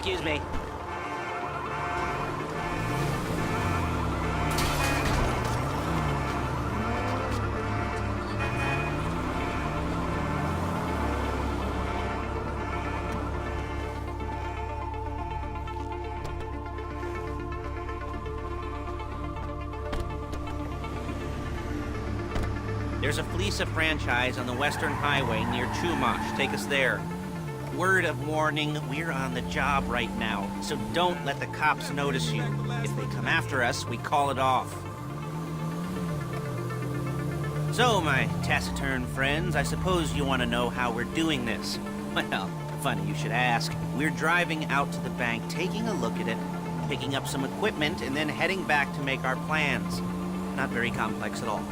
Excuse me. There's a Fleeca franchise on the Western Highway near Chumash. Take us there. Word of warning, we're on the job right now, so don't let the cops notice you. If they come after us, we call it off. So, my taciturn friends, I suppose you want to know how we're doing this. Well, funny you should ask. We're driving out to the bank, taking a look at it, picking up some equipment, and then heading back to make our plans. Not very complex at all.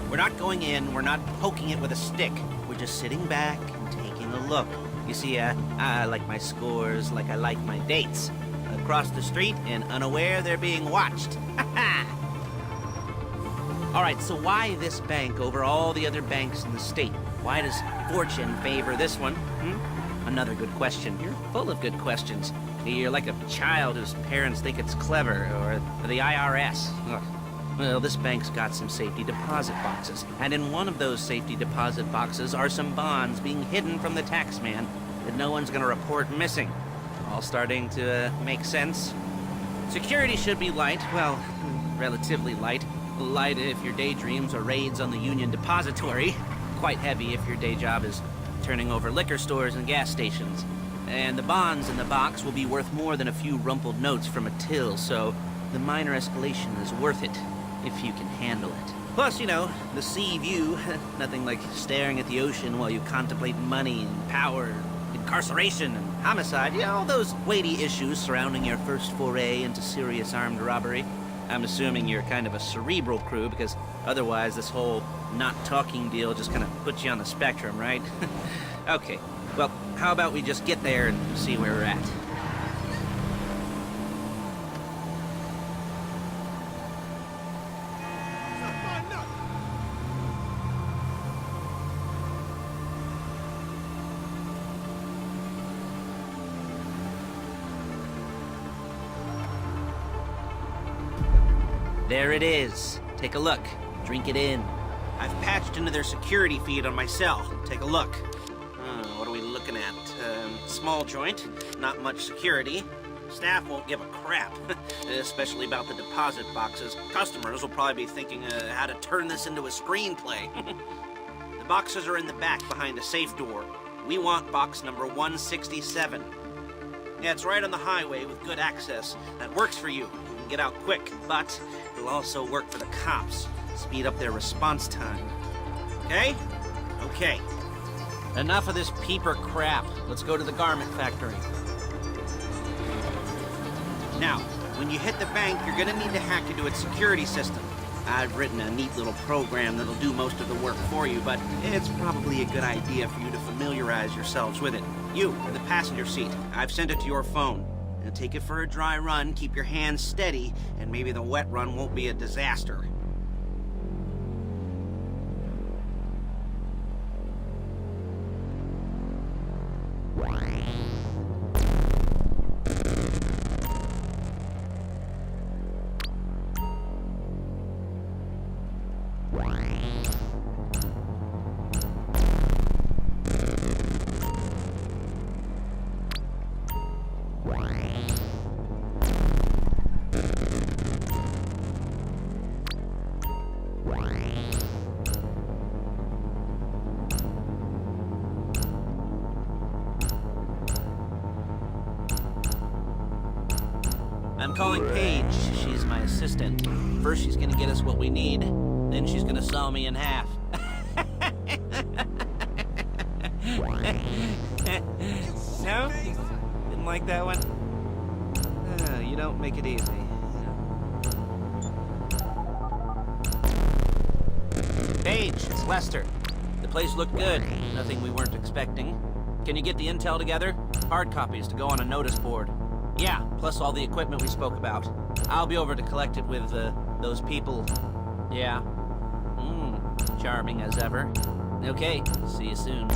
We're not going in, we're not poking it with a stick. We're just sitting back and taking a look. You see, I like my scores like I like my dates. Across the street and unaware they're being watched. All right, so why this bank over all the other banks in the state? Why does fortune favor this one? Another good question. You're full of good questions. You're like a child whose parents think it's clever, or the IRS. Ugh. Well, this bank's got some safety deposit boxes, and in one of those safety deposit boxes are some bonds being hidden from the tax man that no one's gonna report missing. All starting to make sense? Security should be light, well, relatively light. Light if your daydreams are raids on the Union Depository. Quite heavy if your day job is turning over liquor stores and gas stations. And the bonds in the box will be worth more than a few rumpled notes from a till, so the minor escalation is worth it. If you can handle it. Plus, you know, the sea view. Nothing like staring at the ocean while you contemplate money and power, incarceration and homicide. Yeah, all those weighty issues surrounding your first foray into serious armed robbery. I'm assuming you're kind of a cerebral crew, because otherwise this whole not talking deal just kind of puts you on the spectrum, right? Okay, well, how about we just get there and see where we're at? There it is. Take a look. Drink it in. I've patched into their security feed on my cell. Take a look. What are we looking at? Small joint, not much security. Staff won't give a crap, especially about the deposit boxes. Customers will probably be thinking how to turn this into a screenplay. The boxes are in the back behind a safe door. We want box number 167. Yeah, it's right on the highway with good access. That works for you. Get out quick, but it'll also work for the cops. Speed up their response time. Okay? Okay. Enough of this peeper crap. Let's go to the garment factory. Now, when you hit the bank, you're gonna need to hack into its security system. I've written a neat little program that'll do most of the work for you, but it's probably a good idea for you to familiarize yourselves with it. You, in the passenger seat, I've sent it to your phone. Now take it for a dry run, keep your hands steady, and maybe the wet run won't be a disaster. I'm calling Paige. She's my assistant. First she's gonna get us what we need, then she's gonna saw me in half. No? Didn't like that one? You don't make it easy. Paige, it's Lester. The place looked good. Nothing we weren't expecting. Can you get the intel together? Hard copies to go on a notice board. Yeah, plus all the equipment we spoke about. I'll be over to collect it with, those people. Yeah. Charming as ever. Okay, see you soon.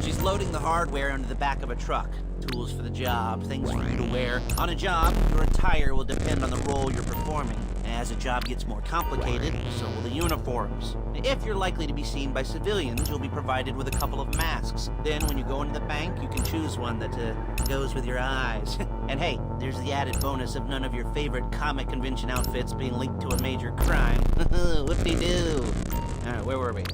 She's loading the hardware into the back of a truck. Tools for the job, things for you to wear. On a job, your attire will depend on the role you're performing. As a job gets more complicated, so will the uniforms. If you're likely to be seen by civilians, you'll be provided with a couple of masks. Then, when you go into the bank, you can choose one that goes with your eyes. And hey, there's the added bonus of none of your favorite comic convention outfits being linked to a major crime. Whoop-de-doo. Alright, where were we?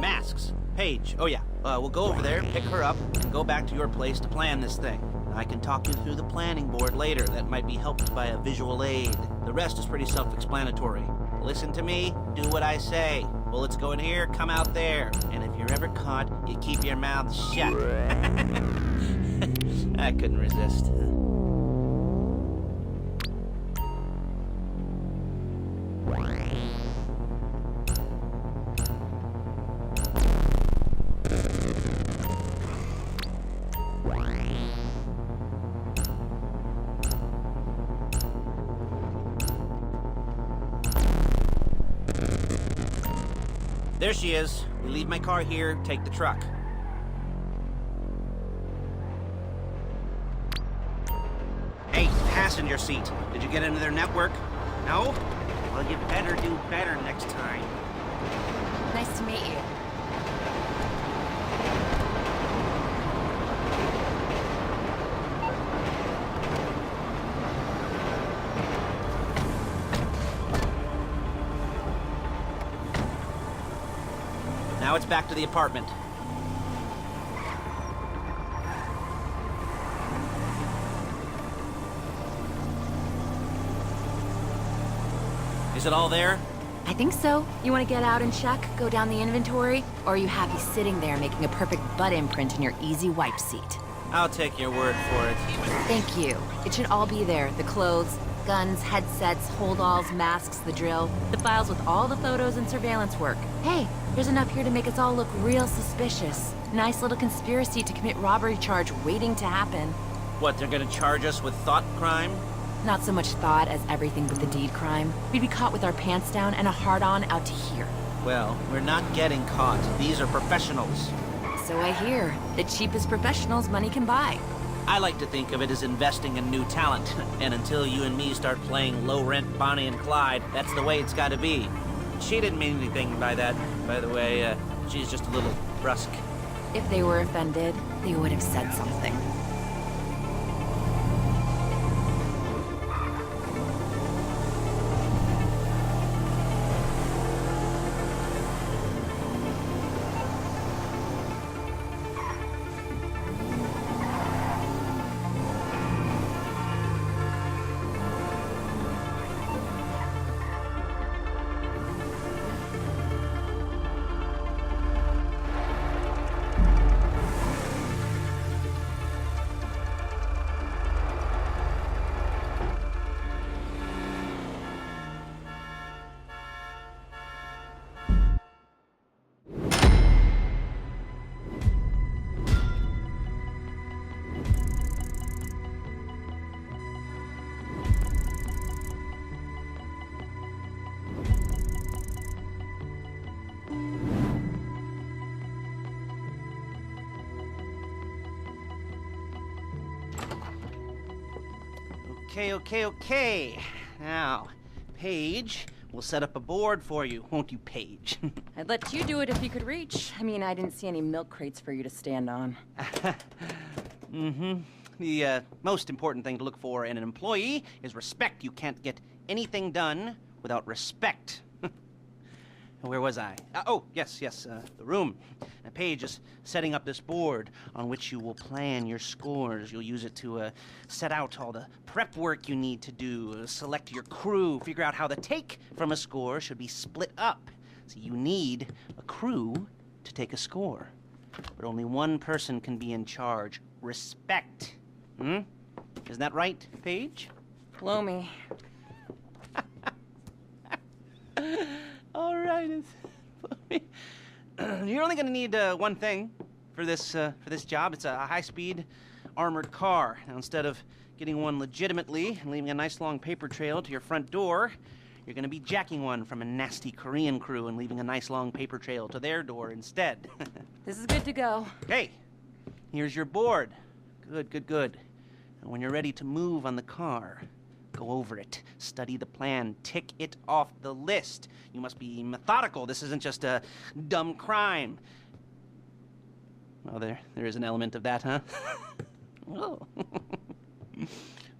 Masks. Paige. Oh yeah, we'll go over there, pick her up, and go back to your place to plan this thing. I can talk you through the planning board later that might be helped by a visual aid. The rest is pretty self-explanatory. Listen to me, do what I say. Bullets go in here, come out there. And if you're ever caught, you keep your mouth shut. I couldn't resist. There she is. We leave my car here, take the truck. Hey, passenger seat. Did you get into their network? No? Well, you better do better next time. Nice to meet you. Now it's back to the apartment. Is it all there? I think so. You want to get out and check? Go down the inventory? Or are you happy sitting there making a perfect butt imprint in your easy wipe seat? I'll take your word for it. Thank you. It should all be there. The clothes, guns, headsets, holdalls, masks, the drill. The files with all the photos and surveillance work. Hey, there's enough here to make us all look real suspicious. Nice little conspiracy to commit robbery charge waiting to happen. What, they're gonna charge us with thought crime? Not so much thought as everything but the deed crime. We'd be caught with our pants down and a hard-on out to here. Well, we're not getting caught. These are professionals. So I hear. The cheapest professionals money can buy. I like to think of it as investing in new talent. And until you and me start playing low-rent Bonnie and Clyde, that's the way it's gotta be. She didn't mean anything by that, by the way. She's just a little brusque. If they were offended, they would have said something. Okay. Now, Paige, we'll set up a board for you, won't you, Paige? I'd let you do it if you could reach. I mean, I didn't see any milk crates for you to stand on. The most important thing to look for in an employee is respect. You can't get anything done without respect. Where was I? Yes, the room. Paige is setting up this board on which you will plan your scores. You'll use it to set out all the prep work you need to do, select your crew, figure out how the take from a score should be split up. So you need a crew to take a score. But only one person can be in charge. Respect. Isn't that right, Paige? Blow me. All right. You're only gonna need one thing for this job. It's a high-speed armored car. Now, instead of getting one legitimately and leaving a nice long paper trail to your front door, You're gonna be jacking one from a nasty Korean crew and leaving a nice long paper trail to their door instead. This is good to go. Hey, here's your board. Good, good, good. And when you're ready to move on the car, go over it, study the plan, tick it off the list. You must be methodical. This isn't just a dumb crime. Well, there is an element of that, huh? Oh.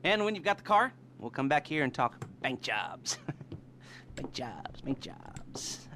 And when you've got the car, we'll come back here and talk bank jobs. Bank jobs, bank jobs.